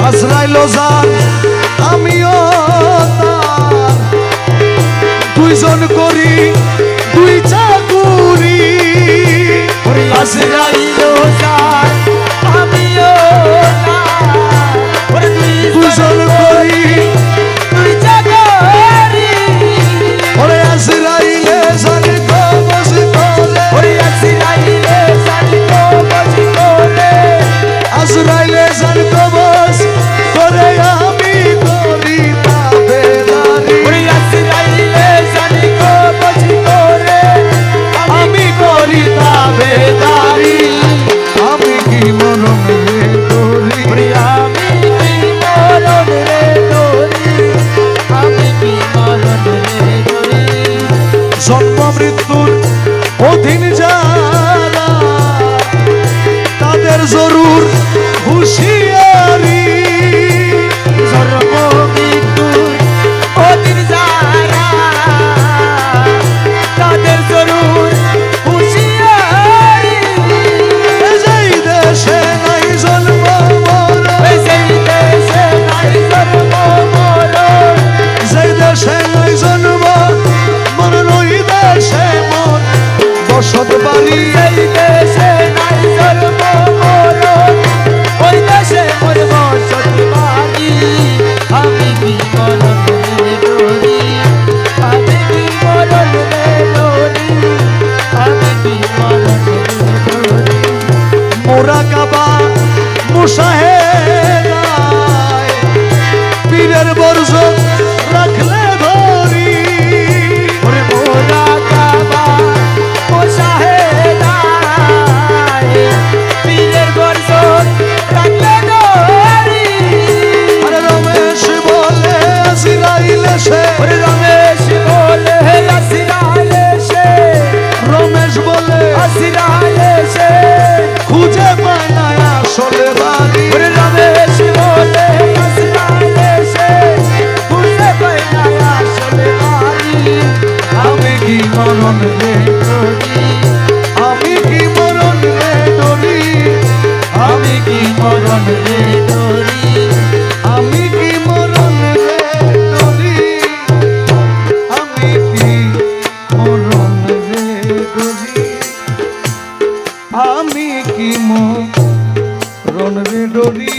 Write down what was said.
আজরাইল যার আমিও তার, দুইজন করি দুই চাকুরি। আজরাইল যার আমিও তার, দুইজন করি দুই চাকুরি। ওরে আজরাইলে জানি কবজ করে, ওরে আজরাইলে জানি কবজ করে, আজরাইলে জানি কবজ করে আমি করি তাবেদারি। ওরে আজরাইলে জানি কবজ করে, আমি করি তাবেদারি। আমি কি মরণ রে করি, ওরে আমি কি মরণ রে ধরি, আমি কি মরণ রে ধরি। জন্ম মৃত্যুর অধীন যারা তাদের জরুর হুঁশিয়ারি। জন্ম মৃত্যুর অধীন যারা তাদের জরুর হুঁশিয়ারি। যেই দেশে নাই জন্ম মরণ, সেই দেশে নাই জন্ম মরণ, যেই দেশে নাই জন্ম মরণ ওই দেশে মোর বসত বাড়ি। সেই দেশে নাই জন্ম মরণ, ওই দেশে মোর বসত বাড়ি। আমি কি মরণ রে ধরি, আমি কি মরণ রে ধরি, আমি কি মরণ রে ধরি। মোরা কাবা মুশাহেদায় পীরের বর্জ রাখলে ধরি। ওরে মোরা কাবা মুশাহেদায় পীরের বর্ষণ রাখলে ধরি। আরে রমেশ বলে আজরাইল সে, ওরে রমেশ বলে আজরাইল সে, রমেশ বলে আজরাইল সে, খুঁজে পায় না আসলে বাড়ি। ওরে রমেশ বলে আজরাইল সে, খুঁজে পায় না আসলে বাড়ি। আমি কি মরণ রে, ধরি, আমি কি মরণ রে ডরি, আমি কি মরণ রে ধরি, আমি কি মরণ রে ডরি, আমি কি মরণ রে ডরি, আমি কি মরণ রে ডরি।